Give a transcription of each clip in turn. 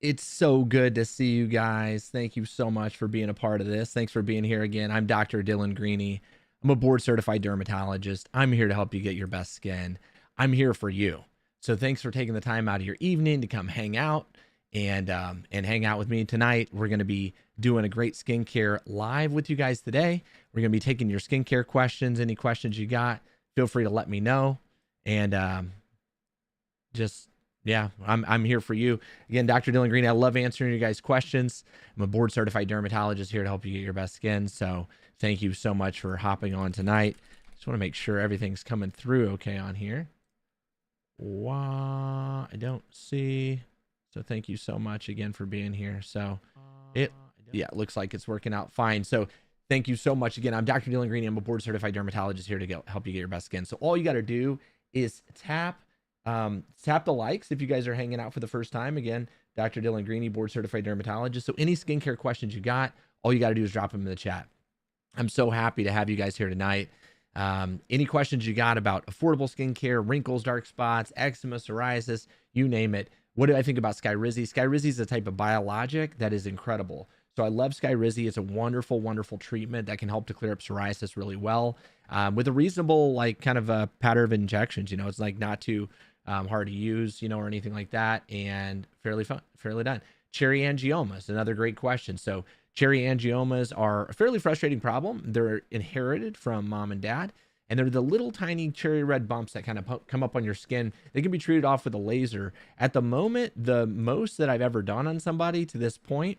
It's so good to see you guys. Thank you so much for being a part of this. Thanks for being here again. I'm Dr. Dylan Greeney. I'm a board certified dermatologist. I'm here to help you get your best skin. I'm here for you. So thanks for taking the time out of your evening to come hang out and hang out with me tonight. We're going to be doing a great skincare live with you guys today. We're going to be taking your skincare questions. Any questions you got, feel free to let me know. And just yeah, I'm here for you. Again, Dr. Dylan Green. I love answering you guys' questions. I'm a board certified dermatologist here to help you get your best skin. So thank you so much for hopping on tonight. Just want to make sure everything's coming through okay on here. Wow, I don't see. So thank you so much again for being here. So it looks like it's working out fine. So thank you so much again. I'm Dr. Dylan Green. I'm a board certified dermatologist here to help you get your best skin. So all you got to do is tap the likes if you guys are hanging out for the first time. Again, Dr. Dylan Greeney, board certified dermatologist. So any skincare questions you got, all you got to do is drop them in the chat. I'm so happy to have you guys here tonight. Any questions you got about affordable skincare, wrinkles, dark spots, eczema, psoriasis, you name it. What do I think about Skyrizi? Skyrizi is a type of biologic that is incredible. So I love Skyrizi. It's a wonderful, wonderful treatment that can help to clear up psoriasis really well with a reasonable, like, kind of a pattern of injections. It's like not too hard to use, or anything like that, and fairly fun, fairly done. Cherry angiomas, another great question. So cherry angiomas are a fairly frustrating problem. They're inherited from mom and dad, and they're the little tiny cherry red bumps that kind of come up on your skin. They can be treated off with a laser. At the moment, the most that I've ever done on somebody to this point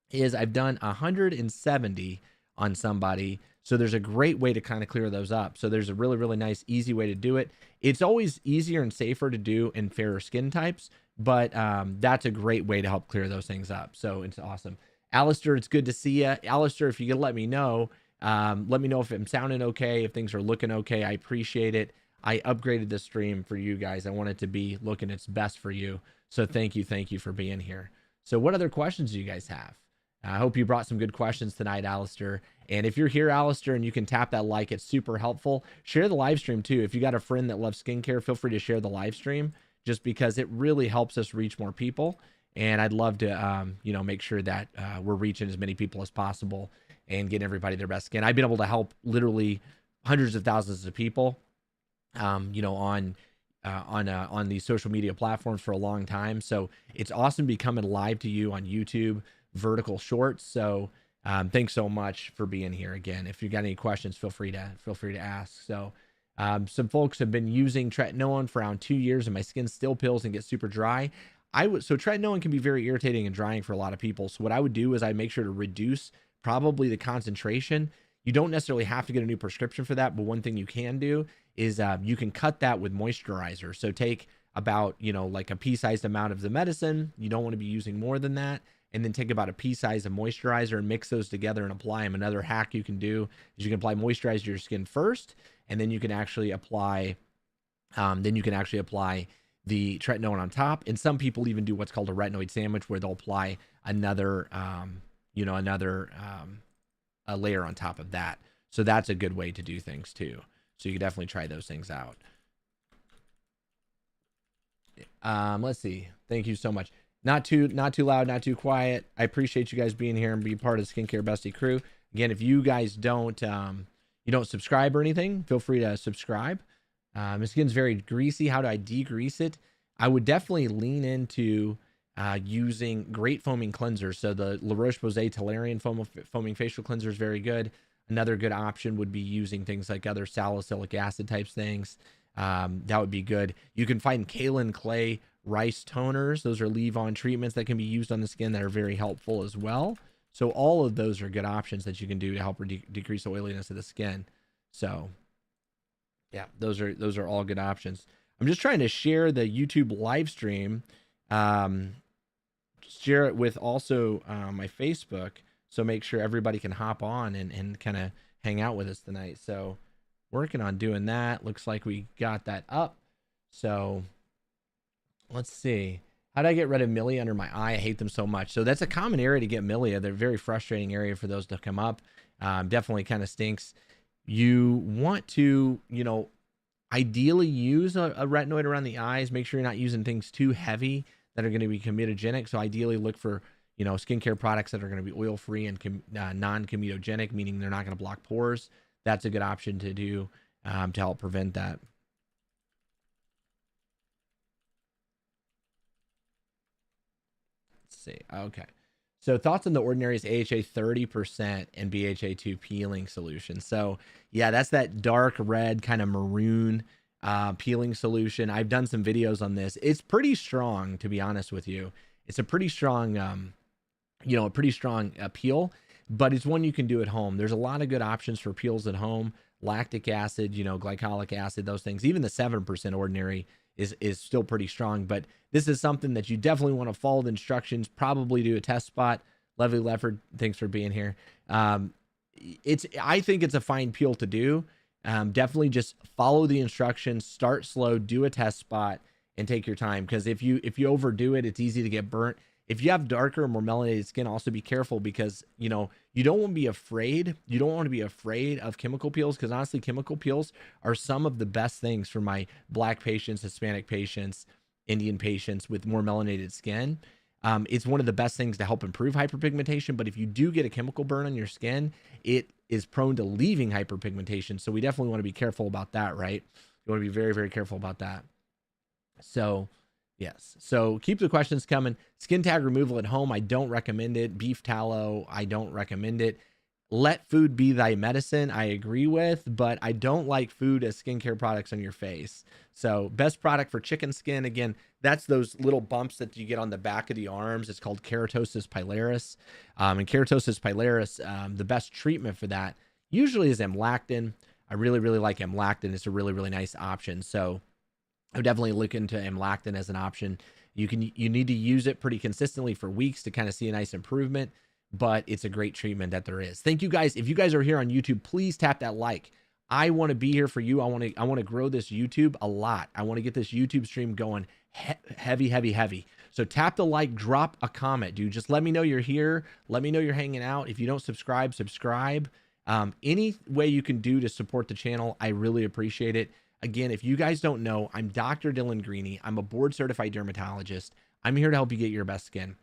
is I've done 170 on somebody. So there's a great way to kind of clear those up. So there's a really, really nice, easy way to do it. It's always easier and safer to do in fairer skin types, but that's a great way to help clear those things up. So it's awesome. Alistair, it's good to see you. Alistair, if you could let me know if I'm sounding okay, if things are looking okay. I appreciate it. I upgraded the stream for you guys. I want it to be looking its best for you. So thank you for being here. So what other questions do you guys have? I hope you brought some good questions tonight, Alistair. And if you're here, Alistair, and you can tap that like, it's super helpful. Share the live stream too. If you got a friend that loves skincare, feel free to share the live stream just because it really helps us reach more people. And I'd love to, make sure that we're reaching as many people as possible and getting everybody their best skin. I've been able to help literally hundreds of thousands of people, on these social media platforms for a long time. So it's awesome to be coming live to you on YouTube, vertical shorts. So thanks so much for being here again. If you got any questions, feel free to ask. So some folks have been using tretinoin for around 2 years and my skin still peels and gets super dry. So tretinoin can be very irritating and drying for a lot of people. So what I would do is I make sure to reduce probably the concentration. You don't necessarily have to get a new prescription for that, but one thing you can do is you can cut that with moisturizer. So take about, like a pea-sized amount of the medicine. You don't want to be using more than that. And then take about a pea size of moisturizer and mix those together and apply them. Another hack you can do is you can apply moisturizer to your skin first, and then you can actually apply the tretinoin on top. And some people even do what's called a retinoid sandwich, where they'll apply another a layer on top of that. So that's a good way to do things too. So you can definitely try those things out. Let's see. Thank you so much. Not too loud, not too quiet. I appreciate you guys being here and being part of the Skincare Bestie crew. Again, if you guys don't subscribe or anything, feel free to subscribe. My skin's very greasy. How do I degrease it? I would definitely lean into using great foaming cleansers. So the La Roche-Posay Toleriane foaming facial cleanser is very good. Another good option would be using things like other salicylic acid types things. That would be good. You can find kaolin clay rice toners. Those are leave-on treatments that can be used on the skin that are very helpful as well. So all of those are good options that you can do to help decrease the oiliness of the skin. So yeah, those are all good options. I'm just trying to share the YouTube live stream, share it with also my Facebook. So make sure everybody can hop on and kind of hang out with us tonight. So working on doing that. Looks like we got that up. So let's see. How do I get rid of milia under my eye? I hate them so much. So that's a common area to get milia. They're a very frustrating area for those to come up. Definitely kind of stinks. You want to, ideally use a retinoid around the eyes. Make sure you're not using things too heavy that are going to be comedogenic. So ideally look for, skincare products that are going to be oil free and non-comedogenic, meaning they're not going to block pores. That's a good option to do to help prevent that. Let's see. Okay. So thoughts on The Ordinary's AHA 30% and BHA2 peeling solution. So yeah, that's that dark red kind of maroon peeling solution. I've done some videos on this. It's pretty strong, to be honest with you. It's a pretty strong, peel, but it's one you can do at home. There's a lot of good options for peels at home. Lactic acid, glycolic acid, those things. Even the 7% Ordinary is still pretty strong, but this is something that you definitely want to follow the instructions, probably do a test spot. Levy Lefford, thanks for being here. I think it's a fine peel to do. Definitely just follow the instructions, start slow, do a test spot, and take your time. Because if you overdo it, it's easy to get burnt. If you have darker, more melanated skin, also be careful because, you don't want to be afraid. You don't want to be afraid of chemical peels because honestly, chemical peels are some of the best things for my Black patients, Hispanic patients, Indian patients with more melanated skin. It's one of the best things to help improve hyperpigmentation. But if you do get a chemical burn on your skin, it is prone to leaving hyperpigmentation. So we definitely want to be careful about that, right? You want to be very, very careful about that. So yes. So keep the questions coming. Skin tag removal at home, I don't recommend it. Beef tallow, I don't recommend it. Let food be thy medicine, I agree with, but I don't like food as skincare products on your face. So best product for chicken skin, again, that's those little bumps that you get on the back of the arms. It's called keratosis pilaris. And keratosis pilaris, the best treatment for that usually is amlactin. I really, really like amlactin. It's a really, really nice option. So I would definitely look into amlactin as an option. You need to use it pretty consistently for weeks to kind of see a nice improvement, but it's a great treatment that there is. Thank you guys. If you guys are here on YouTube, please tap that like. I want to be here for you. I want to grow this YouTube a lot. I want to get this YouTube stream going heavy. So tap the like, drop a comment, dude. Just let me know you're here. Let me know you're hanging out. If you don't subscribe. Any way you can do to support the channel, I really appreciate it. Again, if you guys don't know, I'm Dr. Dylan Greeney. I'm a board certified dermatologist. I'm here to help you get your best skin.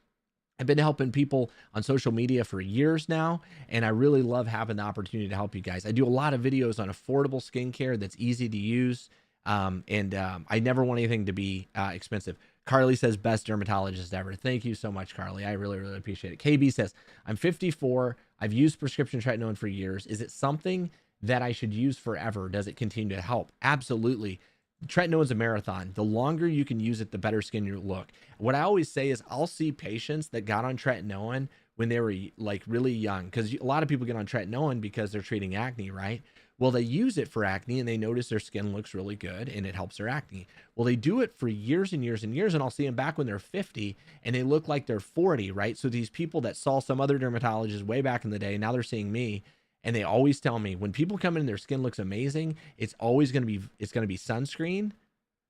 I've been helping people on social media for years now, and I really love having the opportunity to help you guys. I do a lot of videos on affordable skincare that's easy to use, and I never want anything to be expensive. Carly says, best dermatologist ever. Thank you so much, Carly. I really, really appreciate it. KB says, I'm 54. I've used prescription tretinoin for years. Is it something that I should use forever? Does it continue to help? Absolutely. Tretinoin is a marathon. The longer you can use it, the better skin you look. What I always say is I'll see patients that got on tretinoin when they were like really young, because a lot of people get on tretinoin because they're treating acne, right? Well, they use it for acne and they notice their skin looks really good and it helps their acne. Well, they do it for years and years and years, and I'll see them back when they're 50 and they look like they're 40, right? So these people that saw some other dermatologist way back in the day, now they're seeing me, and they always tell me when people come in and their skin looks amazing, it's always going to be sunscreen.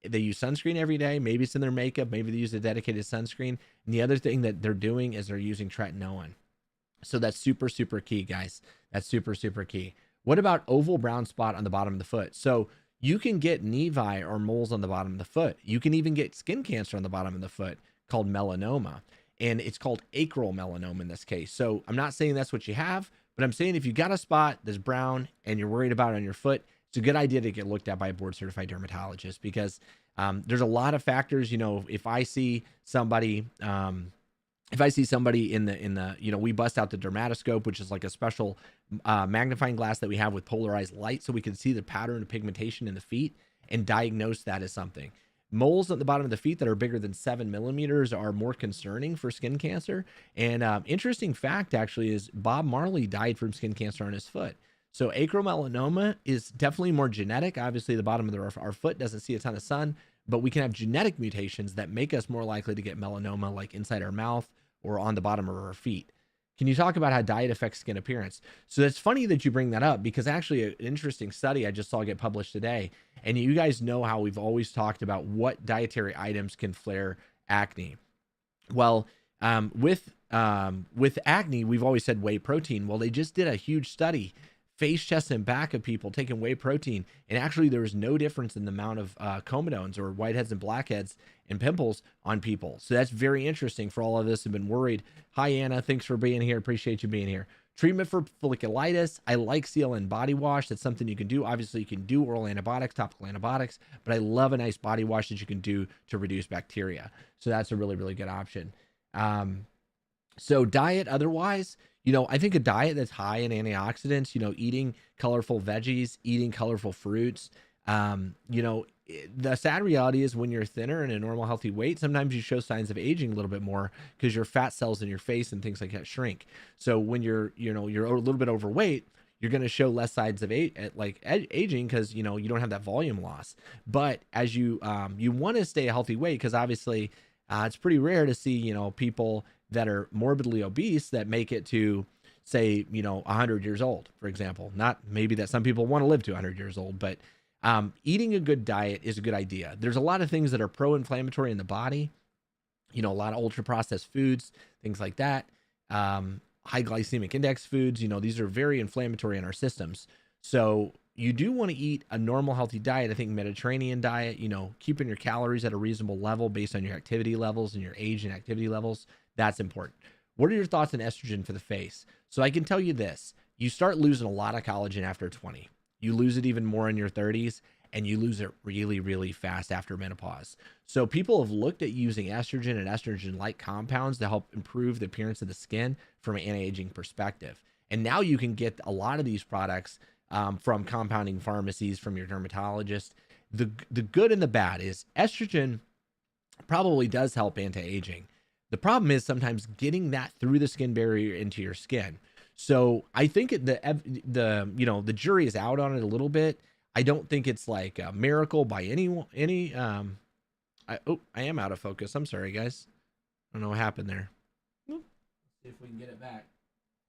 They use sunscreen every day. Maybe it's in their makeup. Maybe they use a dedicated sunscreen. And the other thing that they're doing is they're using tretinoin. So that's super, super key, guys. That's super, super key. What about oval brown spot on the bottom of the foot? So you can get nevi or moles on the bottom of the foot. You can even get skin cancer on the bottom of the foot called melanoma. And it's called acral melanoma in this case. So I'm not saying that's what you have, but I'm saying if you got a spot that's brown and you're worried about it on your foot, it's a good idea to get looked at by a board certified dermatologist, because there's a lot of factors. If I see somebody in the, we bust out the dermatoscope, which is like a special magnifying glass that we have with polarized light, so we can see the pattern of pigmentation in the feet and diagnose that as something. Moles at the bottom of the feet that are bigger than 7 millimeters are more concerning for skin cancer. And interesting fact actually is Bob Marley died from skin cancer on his foot. So acromelanoma is definitely more genetic. Obviously, the bottom of our foot doesn't see a ton of sun, but we can have genetic mutations that make us more likely to get melanoma, like inside our mouth or on the bottom of our feet. Can you talk about how diet affects skin appearance? So it's funny that you bring that up, because actually an interesting study I just saw get published today, and you guys know how we've always talked about what dietary items can flare acne. Well, with acne, we've always said whey protein. Well, they just did a huge study face, chest, and back of people taking whey protein, and actually there was no difference in the amount of comedones or whiteheads and blackheads and pimples on people. So that's very interesting for all of us who've been worried. Hi, Anna. Thanks for being here. Appreciate you being here. Treatment for folliculitis. I like CLN body wash. That's something you can do. Obviously, you can do oral antibiotics, topical antibiotics, but I love a nice body wash that you can do to reduce bacteria. So that's a really, really good option. So diet otherwise, I think a diet that's high in antioxidants, eating colorful veggies, eating colorful fruits, the sad reality is when you're thinner and a normal healthy weight, sometimes you show signs of aging a little bit more because your fat cells in your face and things like that shrink. So when you're a little bit overweight, you're going to show less signs of aging because you don't have that volume loss. But as you want to stay a healthy weight, because obviously it's pretty rare to see people that are morbidly obese that make it to say 100 years old, for example. Not maybe that some people want to live to 100 years old, but eating a good diet is a good idea. There's a lot of things that are pro-inflammatory in the body, a lot of ultra processed foods, things like that. High glycemic index foods, these are very inflammatory in our systems. So you do want to eat a normal, healthy diet. I think Mediterranean diet, keeping your calories at a reasonable level based on your activity levels and your age and activity levels. That's important. What are your thoughts on estrogen for the face? So I can tell you this, you start losing a lot of collagen after 20. You lose it even more in your 30s, and you lose it really, really fast after menopause. So people have looked at using estrogen and estrogen-like compounds to help improve the appearance of the skin from an anti-aging perspective. And now you can get a lot of these products from compounding pharmacies, from your dermatologist. The good and the bad is estrogen probably does help anti-aging. The problem is sometimes getting that through the skin barrier into your skin. So I think the jury is out on it a little bit. I don't think it's like a miracle by any I am out of focus. I'm sorry, guys. I don't know what happened there. Let's see if we can get it back.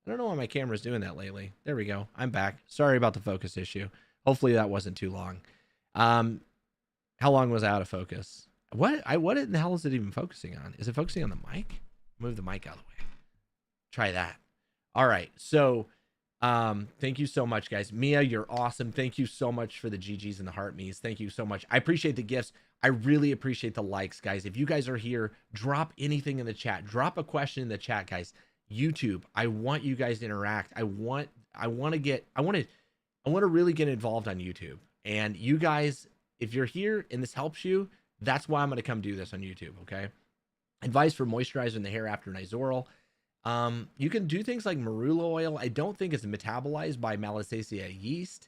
I don't know why my camera's doing that lately. There we go. I'm back. Sorry about the focus issue. Hopefully that wasn't too long. How long was I out of focus? What in the hell is it even focusing on? Is it focusing on the mic? Move the mic out of the way. Try that. All right. So thank you so much, guys. Mia, you're awesome. Thank you so much for the GGs and the heart me's. Thank you so much. I appreciate the gifts. I really appreciate the likes, guys. If you guys are here, drop anything in the chat. Drop a question in the chat, guys. YouTube, I want you guys to interact. I want to really get involved on YouTube. And you guys, if you're here and this helps you, that's why I'm going to come do this on YouTube. Okay. Advice for moisturizing the hair after Nizoral. You can do things like marula oil. I don't think it's metabolized by Malassezia yeast.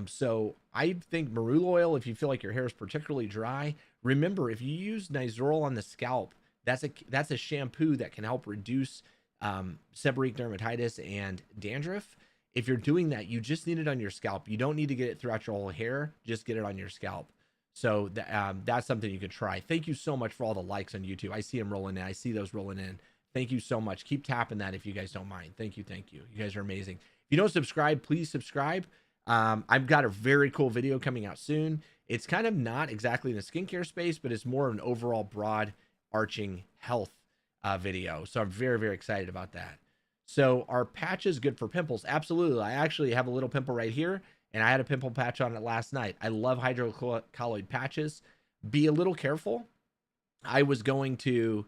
So I think marula oil, if you feel like your hair is particularly dry, remember, if you use Nizoral on the scalp, that's a shampoo that can help reduce seborrheic dermatitis and dandruff. If you're doing that, you just need it on your scalp. You don't need to get it throughout your whole hair. Just get it on your scalp. So that's something you could try. Thank you so much for all the likes on YouTube. I see them rolling in. I see those rolling in. Thank you so much. Keep tapping that if you guys don't mind. Thank you. Thank you. You guys are amazing. If you don't subscribe, please subscribe. I've got a very cool video coming out soon. It's kind of not exactly in the skincare space, but it's more of an overall broad arching health video. So I'm very, very excited about that. So are patches good for pimples? Absolutely. I actually have a little pimple right here, and I had a pimple patch on it last night. I love hydrocolloid patches. Be a little careful. I was actually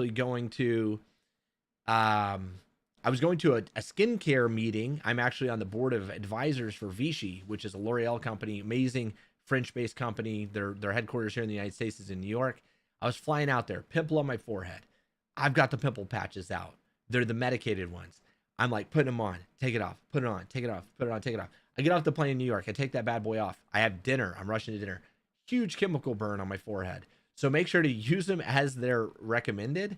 going to a skincare meeting. I'm actually on the board of advisors for Vichy, which is a L'Oreal company, amazing French-based company. Their headquarters here in the United States is in New York. I was flying out there, pimple on my forehead. I've got the pimple patches out. They're the medicated ones. I'm like putting them on, take it off, put it on, take it off, put it on, take it off. I get off the plane in New York. I take that bad boy off. I have dinner. I'm rushing to dinner. Huge chemical burn on my forehead. So make sure to use them as they're recommended.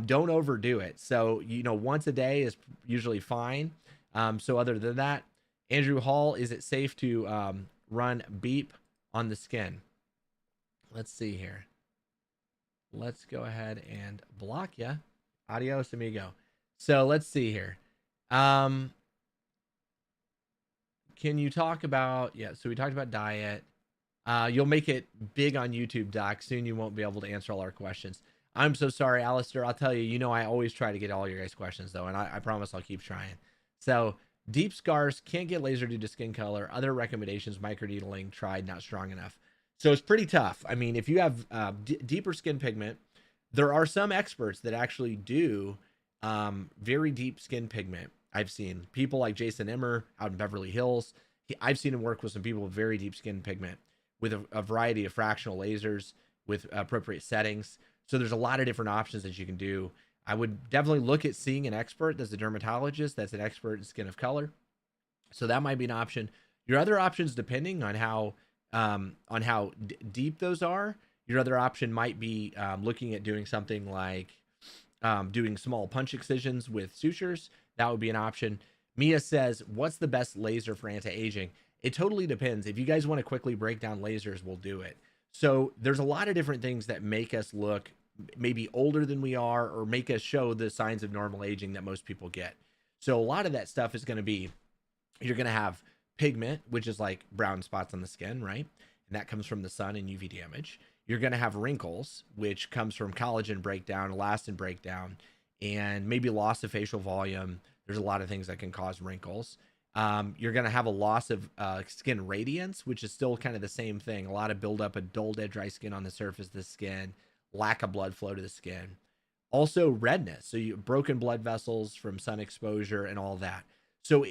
Don't overdo it. So, once a day is usually fine. So other than that, Andrew Hall, is it safe to run beep on the skin? Let's see here. Let's go ahead and block you. Adios, amigo. So let's see here. Can you talk about, so we talked about diet. You'll make it big on YouTube, Doc. Soon you won't be able to answer all our questions. I'm so sorry, Alistair. I'll tell you, I always try to get all your guys' questions, though, and I promise I'll keep trying. So Deep scars can't get laser due to skin color. Other recommendations, microneedling, tried, not strong enough. So it's pretty tough. I mean, if you have deeper skin pigment, there are some experts that actually do very deep skin pigment. I've seen people like Jason Emmer out in Beverly Hills. I've seen him work with some people with very deep skin pigment with a variety of fractional lasers with appropriate settings. So there's a lot of different options that you can do. I would definitely look at seeing an expert that's a dermatologist, that's an expert in skin of color. So that might be an option. Your other options, depending on how deep those are, your other option might be looking at doing something like doing small punch excisions with sutures. That would be an option. Mia says, what's the best laser for anti-aging? It totally depends. If you guys want to quickly break down lasers, we'll do it. So there's a lot of different things that make us look maybe older than we are, or make us show the signs of normal aging that most people get. So a lot of that stuff is going to be, you're going to have pigment, which is like brown spots on the skin, right? And that comes from the sun and UV damage. You're going to have wrinkles, which comes from collagen breakdown, elastin breakdown, and maybe loss of facial volume. There's a lot of things that can cause wrinkles. You're going to have a loss of skin radiance, which is still kind of the same thing. A lot of buildup of dull, dead, dry skin on the surface of the skin, lack of blood flow to the skin. Also redness. So you broken blood vessels from sun exposure and all that. So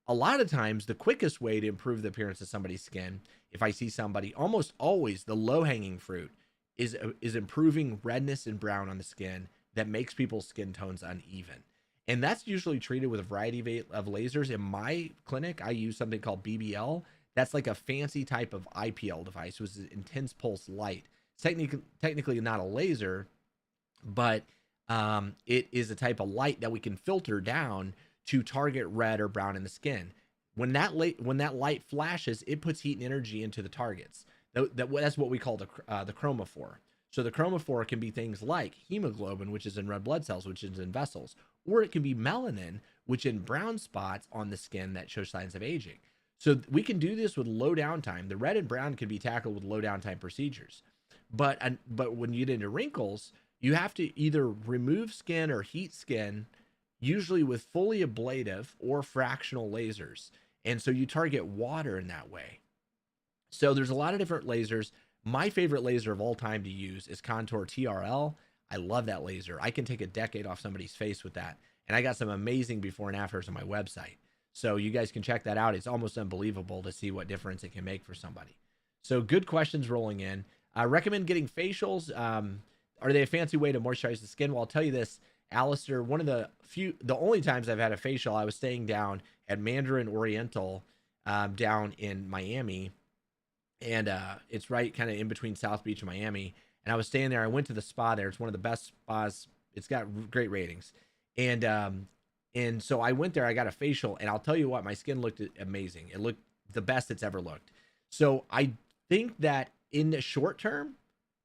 a lot of times the quickest way to improve the appearance of somebody's skin, if I see somebody, almost always the low hanging fruit is improving redness and brown on the skin that makes people's skin tones uneven. And that's usually treated with a variety of lasers. In my clinic, I use something called BBL. That's like a fancy type of IPL device, which is intense pulse light. It's technically not a laser, but it is a type of light that we can filter down to target red or brown in the skin. When that light flashes, it puts heat and energy into the targets. That's what we call the chromophore. So the chromophore can be things like hemoglobin, which is in red blood cells, which is in vessels, or it can be melanin, which in brown spots on the skin that show signs of aging. So we can do this with low downtime. The red and brown can be tackled with low downtime procedures. But when you get into wrinkles, you have to either remove skin or heat skin, usually with fully ablative or fractional lasers. And so you target water in that way. So there's a lot of different lasers. My favorite laser of all time to use is Contour TRL. I love that laser. I can take a decade off somebody's face with that. And I got some amazing before and afters on my website. So you guys can check that out. It's almost unbelievable to see what difference it can make for somebody. So good questions rolling in. I recommend getting facials. Are they a fancy way to moisturize the skin? Well, I'll tell you this, Alistair, one of the only times I've had a facial, I was staying down at Mandarin Oriental down in Miami. And it's right kind of in between South Beach and Miami. And I was staying there. I went to the spa there. It's one of the best spas. It's got great ratings. And so I went there. I got a facial. And I'll tell you what, my skin looked amazing. It looked the best it's ever looked. So I think that in the short term,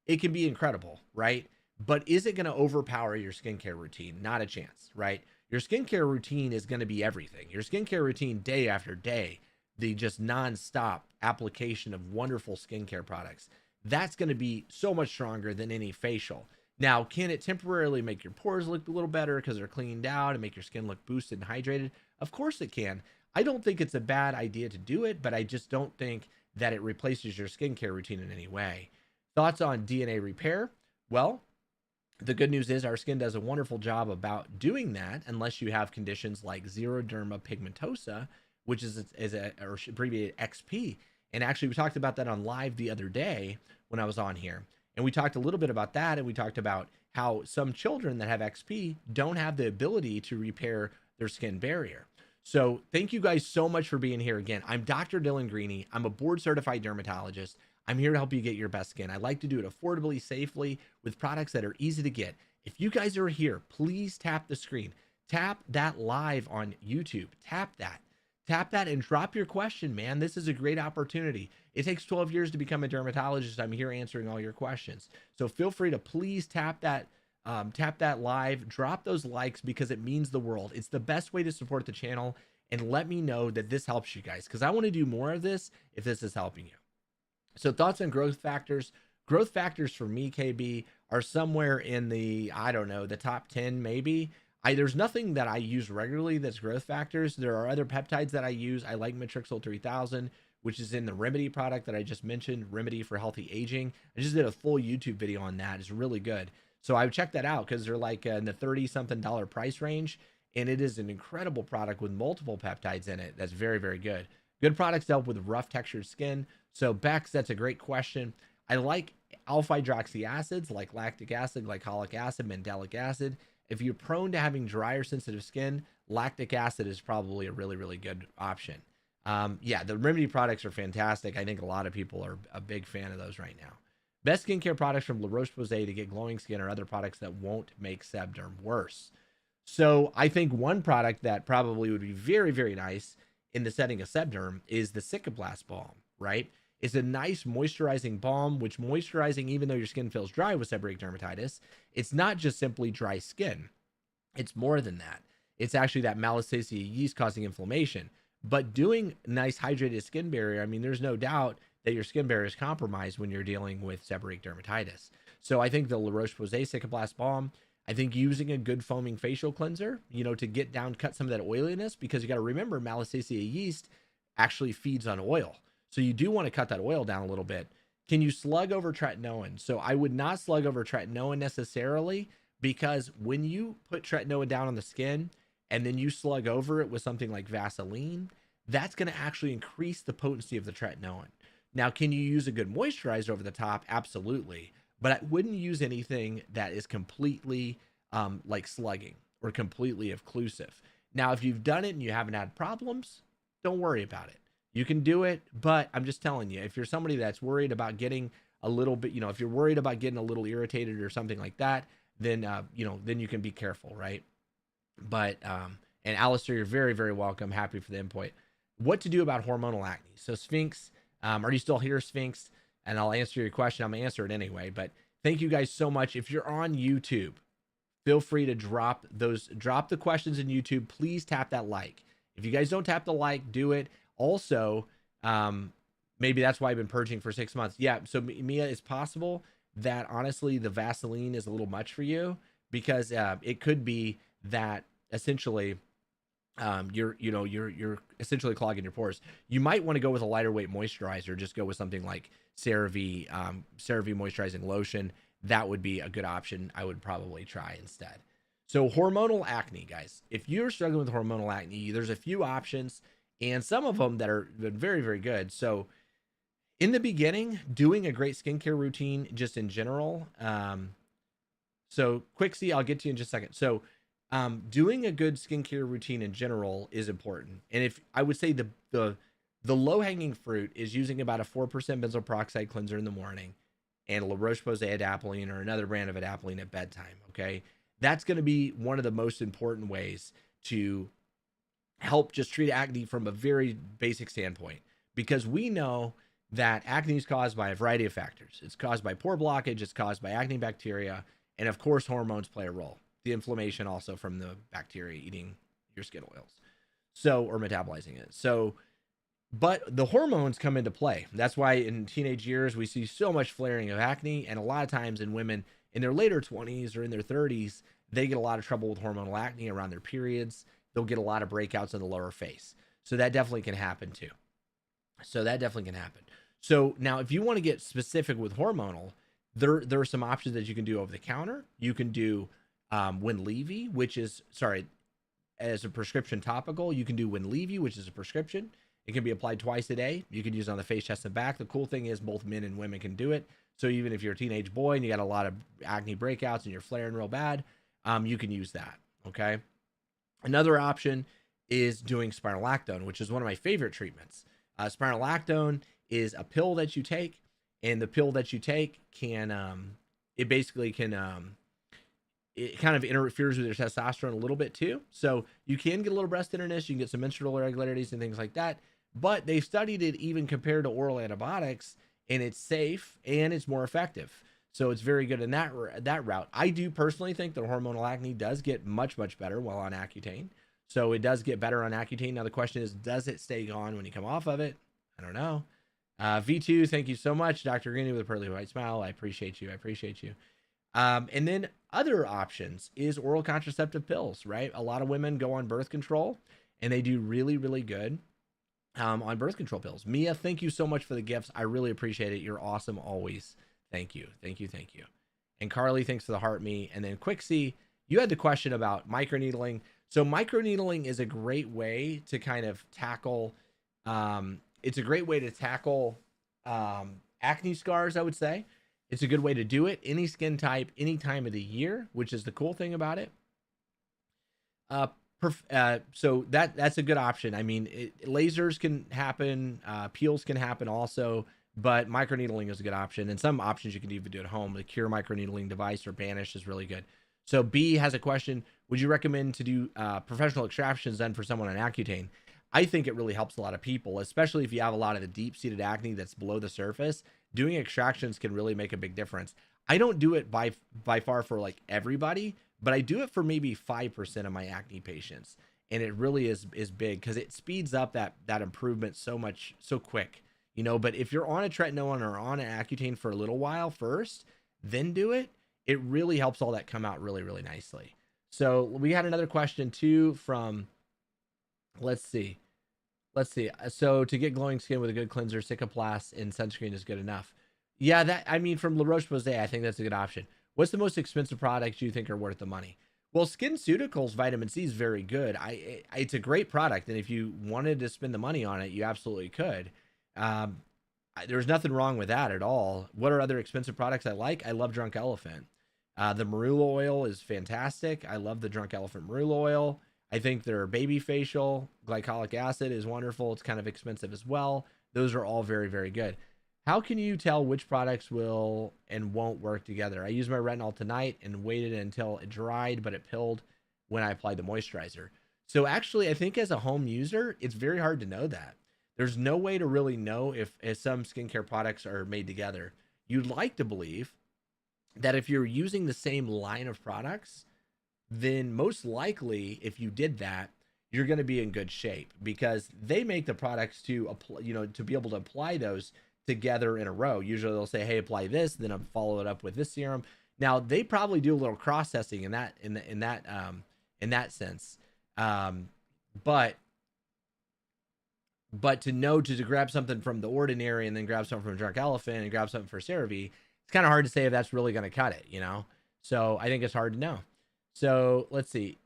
it can be incredible, right? But is it going to overpower your skincare routine? Not a chance, right? Your skincare routine is going to be everything. Your skincare routine day after day, the just nonstop application of wonderful skincare products, that's going to be so much stronger than any facial. Now, can it temporarily make your pores look a little better because they're cleaned out and make your skin look boosted and hydrated? Of course it can. I don't think it's a bad idea to do it, but I just don't think that it replaces your skincare routine in any way. Thoughts on DNA repair? Well, the good news is our skin does a wonderful job about doing that unless you have conditions like xeroderma pigmentosa, which is or abbreviated XP. And actually, we talked about that on live the other day when I was on here. And we talked a little bit about that. And we talked about how some children that have XP don't have the ability to repair their skin barrier. So thank you guys so much for being here again. I'm Dr. Dylan Greeney. I'm a board certified dermatologist. I'm here to help you get your best skin. I like to do it affordably, safely, with products that are easy to get. If you guys are here, please tap the screen. Tap that live on YouTube. Tap that and drop your question, man. This is a great opportunity. It takes 12 years to become a dermatologist. I'm here answering all your questions. So feel free to please tap that live, drop those likes because it means the world. It's the best way to support the channel, and let me know that this helps you guys because I want to do more of this if this is helping you. So thoughts on growth factors. Growth factors for me, KB, are somewhere in the, I don't know, the top 10 maybe. There's nothing that I use regularly that's growth factors. There are other peptides that I use. I like Matrixyl 3000, which is in the Remedy product that I just mentioned, Remedy for Healthy Aging. I just did a full YouTube video on that. It's really good. So I would check that out because they're like in the 30 something dollar price range. And it is an incredible product with multiple peptides in it. That's very, very good. Good products to help with rough textured skin. So Bex, that's a great question. I like alpha hydroxy acids like lactic acid, glycolic acid, mandelic acid. If you're prone to having dry or sensitive skin, lactic acid is probably a really, really good option. Yeah, the Remedy products are fantastic. I think a lot of people are a big fan of those right now. Best skincare products from La Roche-Posay to get glowing skin or other products that won't make sebderm worse. So I think one product that probably would be very, very nice in the setting of sebderm is the Cicaplast balm, right? It's a nice moisturizing balm, which moisturizing, even though your skin feels dry with seborrheic dermatitis, it's not just simply dry skin. It's more than that. It's actually that Malassezia yeast causing inflammation. But doing nice hydrated skin barrier, I mean, there's no doubt that your skin barrier is compromised when you're dealing with seborrheic dermatitis. So I think the La Roche-Posay Cicaplast balm, I think using a good foaming facial cleanser, to get down, cut some of that oiliness, because you got to remember Malassezia yeast actually feeds on oil. So you do want to cut that oil down a little bit. Can you slug over tretinoin? So I would not slug over tretinoin necessarily, because when you put tretinoin down on the skin and then you slug over it with something like Vaseline, that's going to actually increase the potency of the tretinoin. Now, can you use a good moisturizer over the top? Absolutely. But I wouldn't use anything that is completely like slugging or completely occlusive. Now, if you've done it and you haven't had problems, don't worry about it. You can do it, but I'm just telling you, if you're somebody that's worried about getting a little bit, if you're worried about getting a little irritated or something like that, then, then you can be careful, right? But, and Alistair, you're very, very welcome. Happy for the input. What to do about hormonal acne? So Sphinx, are you still here, Sphinx? And I'll answer your question. I'm gonna answer it anyway, but thank you guys so much. If you're on YouTube, feel free to drop the questions in YouTube. Please tap that like. If you guys don't tap the like, do it. Also, maybe that's why I've been purging for 6 months. Yeah. So Mia, it's possible that honestly the Vaseline is a little much for you, because it could be that essentially you're essentially clogging your pores. You might want to go with a lighter weight moisturizer. Just go with something like CeraVe moisturizing lotion. That would be a good option. I would probably try instead. So hormonal acne, guys, if you're struggling with hormonal acne, there's a few options, and some of them that are very, very good. So in the beginning, doing a great skincare routine just in general. So Quixie, I'll get to you in just a second. So doing a good skincare routine in general is important. And if I would say the low hanging fruit is using about a 4% benzoyl peroxide cleanser in the morning and La Roche-Posay adapalene or another brand of adapalene at bedtime. Okay. That's going to be one of the most important ways to help just treat acne from a very basic standpoint, because we know that acne is caused by a variety of factors. It's caused by pore blockage. It's caused by acne bacteria. And of course, hormones play a role. The inflammation also from the bacteria eating your skin oils. So, or metabolizing it. So, but the hormones come into play. That's why in teenage years, we see so much flaring of acne. And a lot of times in women in their later 20s or in their 30s, they get a lot of trouble with hormonal acne around their periods. They'll get a lot of breakouts in the lower face. So that definitely can happen too. So now if you want to get specific with hormonal, there are some options that you can do over the counter. You can do Winlevi, which is, as a prescription topical. You can do Winlevi, which is a prescription. It can be applied twice a day. You can use it on the face, chest, and back. The cool thing is both men and women can do it. So even if you're a teenage boy and you got a lot of acne breakouts and you're flaring real bad, you can use that, okay? Another option is doing spironolactone, which is one of my favorite treatments. Spironolactone is a pill that you take, and the pill that you take can, it kind of interferes with your testosterone a little bit too. So you can get a little breast tenderness, you can get some menstrual irregularities and things like that. But they've studied it even compared to oral antibiotics, and it's safe and it's more effective. So it's very good in that route. I do personally think that hormonal acne does get much, much better while on Accutane. So it does get better on Accutane. Now the question is, does it stay on when you come off of it? I don't know. V2, thank you so much. Dr. Greeney with a pearly white smile. I appreciate you. And then other options is oral contraceptive pills, right? A lot of women go on birth control and they do really, really good on birth control pills. Mia, thank you so much for the gifts. I really appreciate it. You're awesome always. Thank you. Thank you. Thank you. And Carly, thanks for the heart me. And then Quixie, you had the question about microneedling. So microneedling is a great way to kind of tackle, it's a great way to tackle acne scars, I would say. It's a good way to do it. Any skin type, any time of the year, which is the cool thing about it. So that's a good option. I mean, lasers can happen, peels can happen also, but microneedling is a good option. And some options you can even do at home. The Cure microneedling device or Banish is really good. So B has a question. Would you recommend to do professional extractions then for someone on Accutane? I think it really helps a lot of people, especially if you have a lot of the deep-seated acne that's below the surface. Doing extractions can really make a big difference. I don't do it by far for like everybody, but I do it for maybe 5% of my acne patients. And it really is big because it speeds up that improvement so quick, you know. But if you're on a tretinoin or on an Accutane for a little while first, then do it. It really helps all that come out really, really nicely. So we had another question too from, let's see. So to get glowing skin with a good cleanser, Cicaplast and sunscreen is good enough. Yeah, I mean, from La Roche-Posay, I think that's a good option. What's the most expensive products you think are worth the money? Well, SkinCeuticals vitamin C is very good. It's a great product, and if you wanted to spend the money on it, you absolutely could. There's nothing wrong with that at all. What are other expensive products I like? I love Drunk Elephant. The marula oil is fantastic. I love the Drunk Elephant marula oil. I think their baby facial glycolic acid is wonderful. It's kind of expensive as well. Those are all very, very good. How can you tell which products will and won't work together? I used my retinol tonight and waited until it dried, but it pilled when I applied the moisturizer. So actually, I think as a home user, it's very hard to know that. There's no way to really know if some skincare products are made together. You'd like to believe that if you're using the same line of products, then most likely, if you did that, you're going to be in good shape because they make the products to apply, you know, to be able to apply those together in a row. Usually they'll say, hey, apply this, then I'll follow it up with this serum. Now they probably do a little cross testing in that sense. But to know to grab something from The Ordinary and then grab something from Drunk Elephant and grab something for CeraVe, it's kind of hard to say if that's really going to cut it, you know? So I think it's hard to know. So let's see.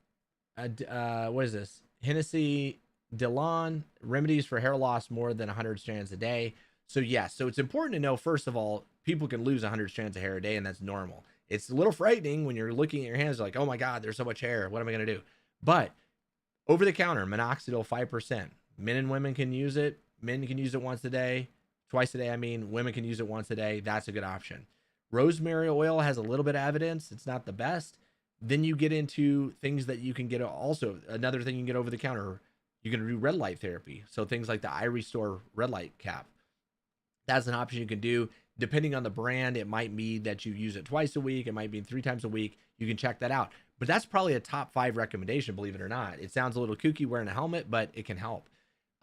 What is this? Hennessy Delon, remedies for hair loss more than 100 strands a day. So yes, so it's important to know, first of all, people can lose 100 strands of hair a day, and that's normal. It's a little frightening when you're looking at your hands like, oh my God, there's so much hair. What am I going to do? But over the counter, minoxidil 5%. Men and women can use it. Men can use it once a day, twice a day. I mean, women can use it once a day. That's a good option. Rosemary oil has a little bit of evidence. It's not the best. Then you get into things that you can get. Also, another thing you can get over the counter, you can do red light therapy. So things like the Eye Restore red light cap. That's an option you can do. Depending on the brand, it might mean that you use it twice a week. It might be 3 times a week. You can check that out. But that's probably a top 5 recommendation, believe it or not. It sounds a little kooky wearing a helmet, but it can help.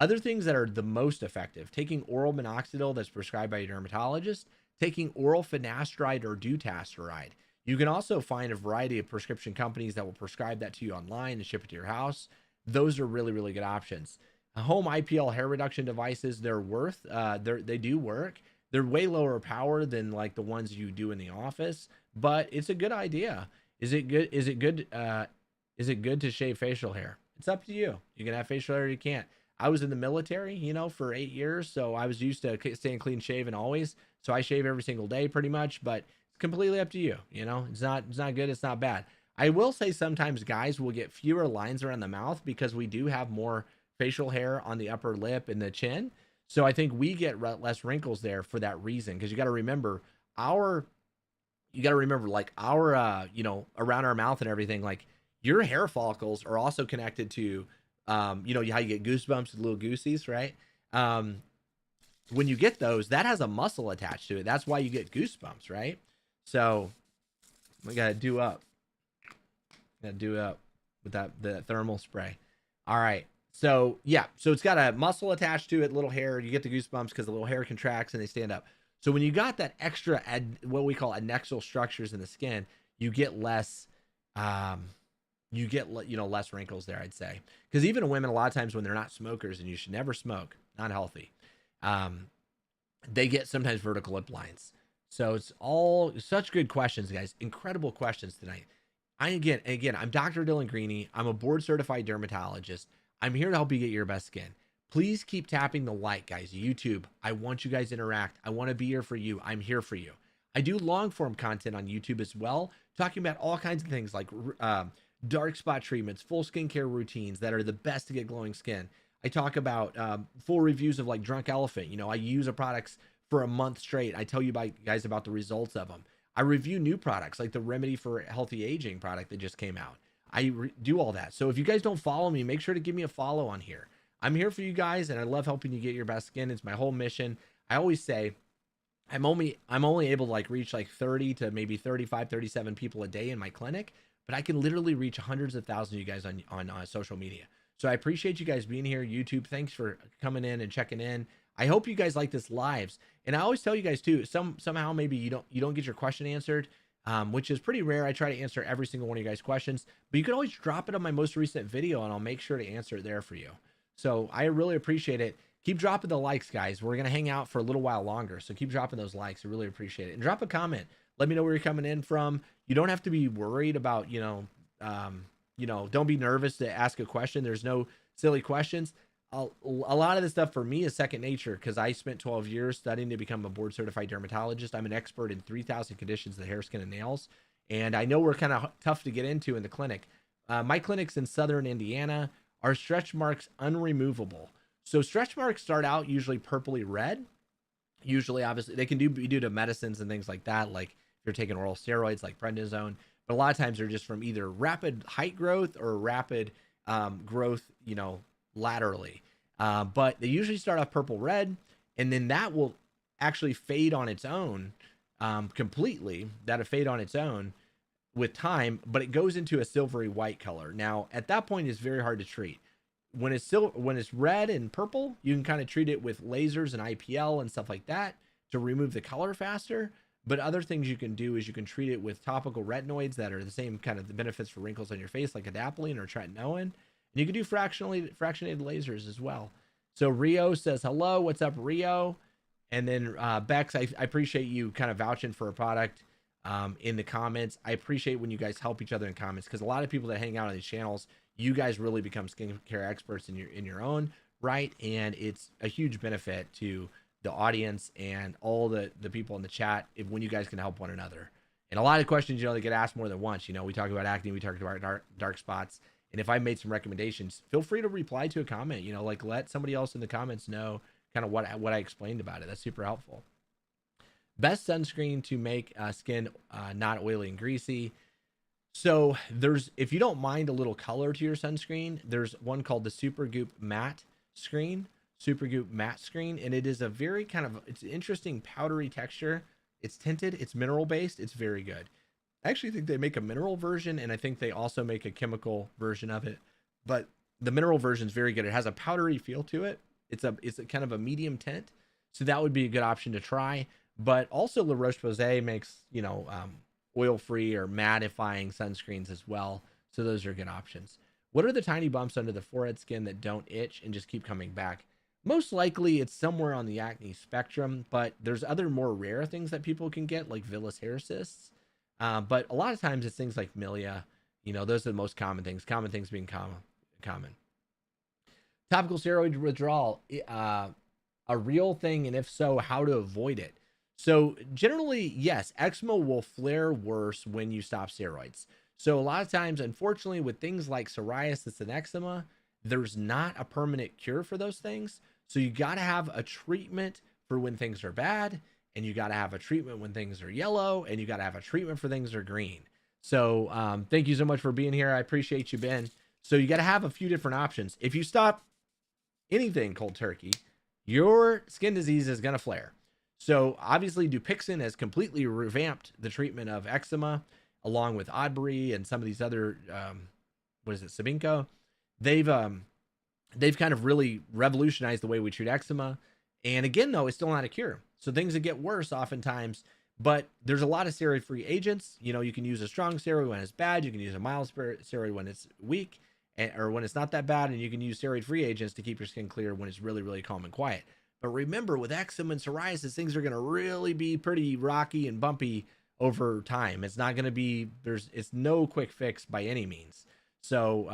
Other things that are the most effective, taking oral minoxidil that's prescribed by a dermatologist, taking oral finasteride or dutasteride. You can also find a variety of prescription companies that will prescribe that to you online and ship it to your house. Those are really, really good options. Home IPL hair reduction devices, they do work. They're way lower power than like the ones you do in the office, but it's a good idea. Is it good? Is it good to shave facial hair? It's up to you. You can have facial hair, you can't. I was in the military, you know, for 8 years, so I was used to staying clean shaven always. So I shave every single day pretty much, but it's completely up to you. You know, it's not good. It's not bad. I will say sometimes guys will get fewer lines around the mouth because we do have more facial hair on the upper lip and the chin. So I think we get less wrinkles there for that reason. Because you got to remember like our, you know, around our mouth and everything, like your hair follicles are also connected to, you know, how you get goosebumps with little goosies, right? When you get those, that has a muscle attached to it. That's why you get goosebumps, right? So we got to do up with the thermal spray. All right. So yeah, so it's got a muscle attached to it, little hair. You get the goosebumps because the little hair contracts and they stand up. So when you got that extra, what we call adnexal structures in the skin, you get less, you get, you know, less wrinkles there, I'd say. Because even women, a lot of times when they're not smokers, and you should never smoke, not healthy, um, they get sometimes vertical lip lines. So it's all such good questions, guys. Incredible questions tonight. Again, I'm Dr. Dylan Greeney. I'm a board certified dermatologist. I'm here to help you get your best skin. Please keep tapping the like, guys. YouTube, I want you guys to interact. I want to be here for you. I'm here for you. I do long form content on YouTube as well, talking about all kinds of things like dark spot treatments, full skincare routines that are the best to get glowing skin. I talk about full reviews of like Drunk Elephant. You know, I use the products for a month straight. I tell you guys about the results of them. I review new products like the Remedy for Healthy Aging product that just came out. I do all that. So if you guys don't follow me, make sure to give me a follow on here. I'm here for you guys, and I love helping you get your best skin. It's my whole mission. I always say I'm only able to like reach like 30 to maybe 35, 37 people a day in my clinic, but I can literally reach hundreds of thousands of you guys on social media. So I appreciate you guys being here. YouTube, thanks for coming in and checking in. I hope you guys like this lives. And I always tell you guys too, somehow maybe you don't get your question answered, which is pretty rare. I try to answer every single one of you guys' questions, but you can always drop it on my most recent video and I'll make sure to answer it there for you. So I really appreciate it. Keep dropping the likes, guys. We're going to hang out for a little while longer. So keep dropping those likes. I really appreciate it. And drop a comment. Let me know where you're coming in from. You don't have to be worried about, don't be nervous to ask a question. There's no silly questions. A lot of this stuff for me is second nature because I spent 12 years studying to become a board certified dermatologist. I'm an expert in 3,000 conditions of the hair, skin, and nails. And I know we're kind of tough to get into in the clinic. My clinic's in Southern Indiana. Are stretch marks unremovable? So stretch marks start out usually purpley red. Usually, obviously, they can be due to medicines and things like that, like if you're taking oral steroids like prednisone. But a lot of times they're just from either rapid height growth or rapid growth, laterally. But they usually start off purple red, and then that will actually fade on its own completely. That'll fade on its own with time, but it goes into a silvery white color. Now, at that point, it's very hard to treat. When it's red and purple, you can kind of treat it with lasers and IPL and stuff like that to remove the color faster. But other things you can do is you can treat it with topical retinoids that are the same kind of the benefits for wrinkles on your face, like adapalene or tretinoin. And you can do fractionated lasers as well. So Rio says, hello, what's up, Rio? And then Bex, I appreciate you kind of vouching for a product in the comments. I appreciate when you guys help each other in comments because a lot of people that hang out on these channels, you guys really become skincare experts in your own right. And it's a huge benefit to the audience and all the people in the chat when you guys can help one another. And a lot of questions, they get asked more than once. We talk about acne, we talk about dark spots. And if I made some recommendations, feel free to reply to a comment, like let somebody else in the comments know kind of what I explained about it. That's super helpful. Best sunscreen to make skin not oily and greasy. So if you don't mind a little color to your sunscreen, there's one called the Supergoop Matte Screen, and it is a very it's an interesting powdery texture. It's tinted, it's mineral based, it's very good. I actually think they make a mineral version, and I think they also make a chemical version of it, but the mineral version is very good. It has a powdery feel to it. It's a kind of a medium tint, so that would be a good option to try. But also La Roche-Posay makes oil-free or mattifying sunscreens as well, so those are good options. What are the tiny bumps under the forehead skin that don't itch and just keep coming back? Most likely it's somewhere on the acne spectrum, but there's other more rare things that people can get, like villous hair cysts. But a lot of times it's things like milia. Those are the most common things being common. Topical steroid withdrawal, a real thing, and if so, how to avoid it. So generally, yes, eczema will flare worse when you stop steroids. So a lot of times, unfortunately, with things like psoriasis and eczema, there's not a permanent cure for those things. So you got to have a treatment for when things are bad, and you got to have a treatment when things are yellow, and you got to have a treatment for things that are green. So thank you so much for being here. I appreciate you, Ben. So you got to have a few different options. If you stop anything cold turkey, your skin disease is going to flare. So obviously Dupixent has completely revamped the treatment of eczema, along with Odbury and some of these other, Sabinco. They've kind of really revolutionized the way we treat eczema. And again, though, it's still not a cure. So things that get worse oftentimes But there's a lot of steroid-free agents. You know, you can use a strong steroid when it's bad. You can use a mild steroid when it's weak, or when it's not that bad. And you can use steroid-free agents to keep your skin clear when it's really, really calm and quiet. But remember, with eczema and psoriasis, things are going to really be pretty rocky and bumpy over time. It's not going to be, it's no quick fix by any means. So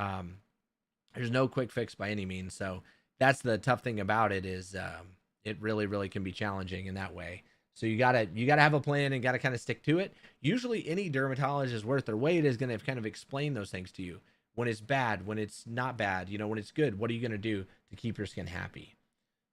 there's no quick fix by any means. So that's the tough thing about it, is it really, really can be challenging in that way. So you gotta have a plan and gotta kind of stick to it. Usually any dermatologist worth their weight is going to kind of explain those things to you. When it's bad, when it's not bad, you know, when it's good, what are you going to do to keep your skin happy?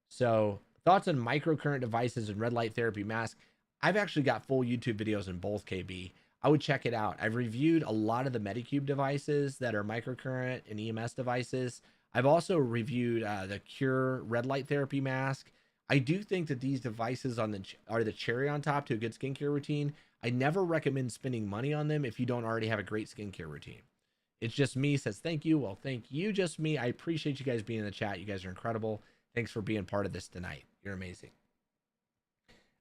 So thoughts on microcurrent devices and red light therapy mask. I've actually got full YouTube videos in both, KB. I would check it out. I've reviewed a lot of the Medicube devices that are microcurrent and EMS devices. I've also reviewed the Cure red light therapy mask. I do think that these devices are the cherry on top to a good skincare routine. I never recommend spending money on them if you don't already have a great skincare routine. It's just me says thank you. Well, thank you, just me. I appreciate you guys being in the chat. You guys are incredible. Thanks for being part of this tonight. You're amazing.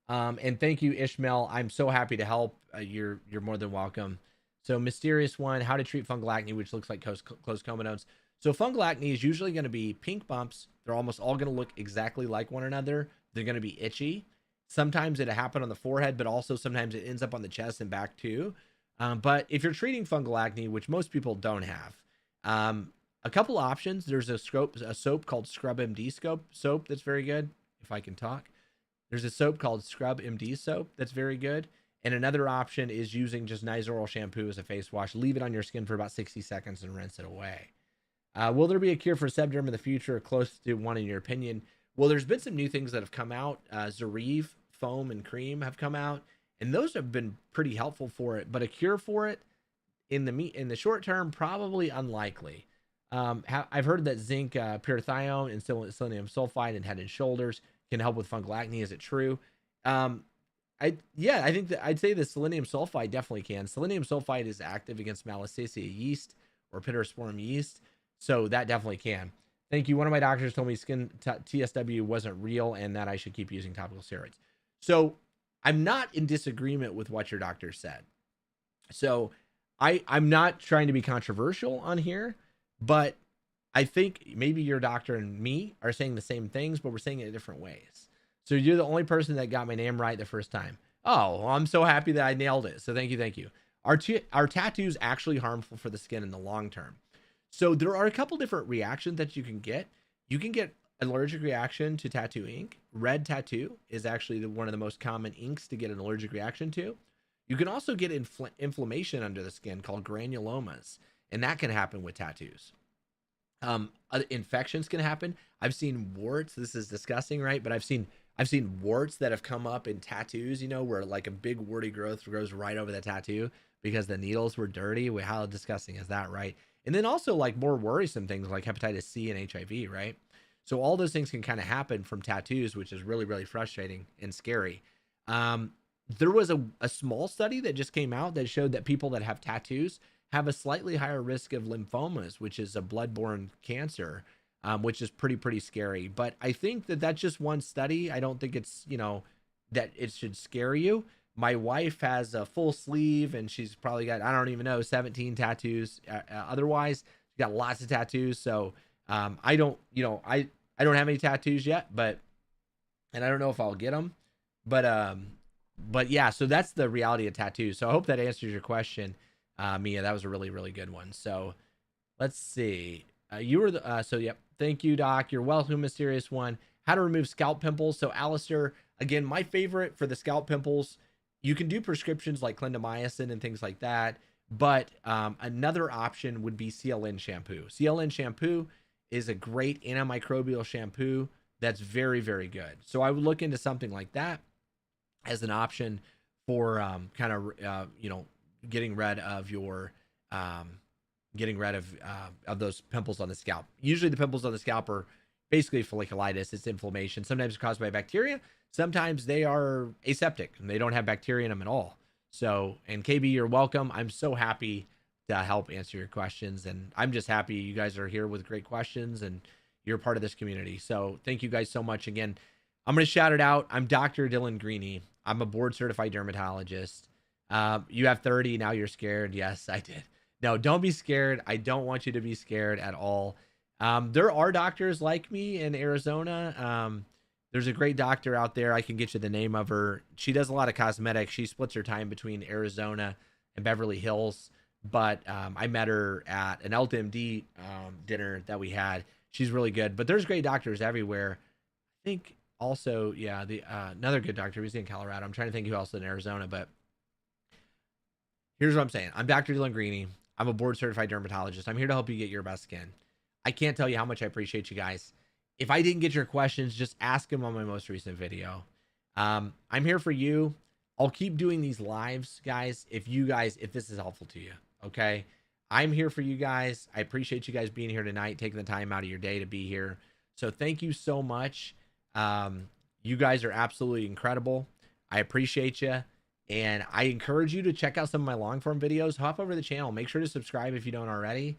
And thank you, Ishmael. I'm so happy to help. You're more than welcome. So mysterious one, how to treat fungal acne, which looks like closed comedones. So fungal acne is usually going to be pink bumps. They're almost all going to look exactly like one another. They're going to be itchy. Sometimes it'll happen on the forehead, but also sometimes it ends up on the chest and back too. But if you're treating fungal acne, which most people don't have, a couple options. There's a soap called SwoleMD soap that's very good. If I can talk. There's a soap called SwoleMD soap that's very good. And another option is using just nice oral shampoo as a face wash. Leave it on your skin for about 60 seconds and rinse it away. Will there be a cure for sebderm in the future, or close to one in your opinion? Well, there's been some new things that have come out. Zoryve foam and cream have come out, and those have been pretty helpful for it. But a cure for it in the short term, probably unlikely. I've heard that zinc pyrithione and selenium sulfide in Head and Shoulders can help with fungal acne. Is it true? I think that I'd say the selenium sulfide definitely can. Selenium sulfide is active against Malassezia yeast or Pittosporum yeast, so that definitely can. Thank you. One of my doctors told me skin TSW wasn't real and that I should keep using topical steroids. So I'm not in disagreement with what your doctor said. So I'm not trying to be controversial on here, but I think maybe your doctor and me are saying the same things, but we're saying it in different ways. So you're the only person that got my name right the first time. Oh, well, I'm so happy that I nailed it. So thank you. Are tattoos actually harmful for the skin in the long term? So there are a couple different reactions that you can get. You can get an allergic reaction to tattoo ink. Red tattoo is actually one of the most common inks to get an allergic reaction to. You can also get inflammation under the skin called granulomas, and that can happen with tattoos. Infections can happen. I've seen warts. This is disgusting, right? But I've seen warts that have come up in tattoos, you know, where like a big warty growth grows right over the tattoo because the needles were dirty. How disgusting is that, right? And then also like more worrisome things like hepatitis C and HIV, right? So all those things can kind of happen from tattoos, which is really, really frustrating and scary. There was a small study that just came out that showed that people that have tattoos have a slightly higher risk of lymphomas, which is a bloodborne cancer, which is pretty scary. But I think that that's just one study. I don't think it's, you know, that it should scare you. My wife has a full sleeve and she's probably got, I don't even know, 17 tattoos. Otherwise, she's got lots of tattoos. So I don't have any tattoos yet, and I don't know if I'll get them. But yeah, so that's the reality of tattoos. So I hope that answers your question, Mia. That was a really, really good one. So let's see. You were yep. Thank you, Doc. You're welcome, mysterious one. How to remove scalp pimples. So Alistair, again, my favorite for the scalp pimples, you can do prescriptions like clindamycin and things like that. But another option would be CLN shampoo. CLN shampoo is a great antimicrobial shampoo that's very, very good. So I would look into something like that as an option for getting rid of your of those pimples on the scalp. Usually the pimples on the scalp are basically folliculitis. It's inflammation. Sometimes it's caused by bacteria. Sometimes they are aseptic and they don't have bacteria in them at all. So, and KB, you're welcome. I'm so happy to help answer your questions. And I'm just happy you guys are here with great questions and you're part of this community. So thank you guys so much. Again, I'm going to shout it out. I'm Dr. Dylan Greeney. I'm a board certified dermatologist. You have 30, now you're scared. Yes, I did. No, don't be scared. I don't want you to be scared at all. There are doctors like me in Arizona. There's a great doctor out there. I can get you the name of her. She does a lot of cosmetics. She splits her time between Arizona and Beverly Hills. But I met her at an LTMD dinner that we had. She's really good. But there's great doctors everywhere. I think also, yeah, the another good doctor. He's in Colorado. I'm trying to think who else in Arizona. But here's what I'm saying. I'm Dr. Dylan Greeney. I'm a board certified dermatologist. I'm here to help you get your best skin. I can't tell you how much I appreciate you guys. If I didn't get your questions, just ask them on my most recent video. I'm here for you. I'll keep doing these lives, guys, if this is helpful to you. Okay. I'm here for you guys. I appreciate you guys being here tonight, taking the time out of your day to be here. So thank you so much. You guys are absolutely incredible. I appreciate you. And I encourage you to check out some of my long form videos. Hop over to the channel. Make sure to subscribe if you don't already.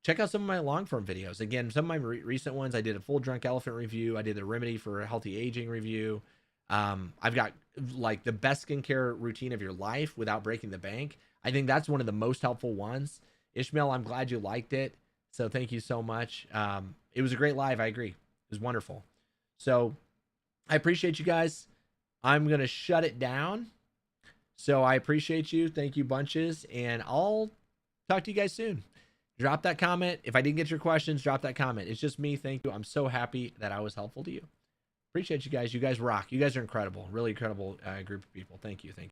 Check out some of my long form videos. Again, some of my recent ones, I did a full drunk elephant review. I did a remedy for a healthy aging review. I've got like the best skincare routine of your life without breaking the bank. I think that's one of the most helpful ones. Ishmael, I'm glad you liked it. So thank you so much. It was a great live. I agree. It was wonderful. So I appreciate you guys. I'm going to shut it down. So I appreciate you. Thank you bunches. And I'll talk to you guys soon. Drop that comment. If I didn't get your questions, drop that comment. It's just me. Thank you. I'm so happy that I was helpful to you. Appreciate you guys. You guys rock. You guys are incredible. Really incredible group of people. Thank you. Thank you.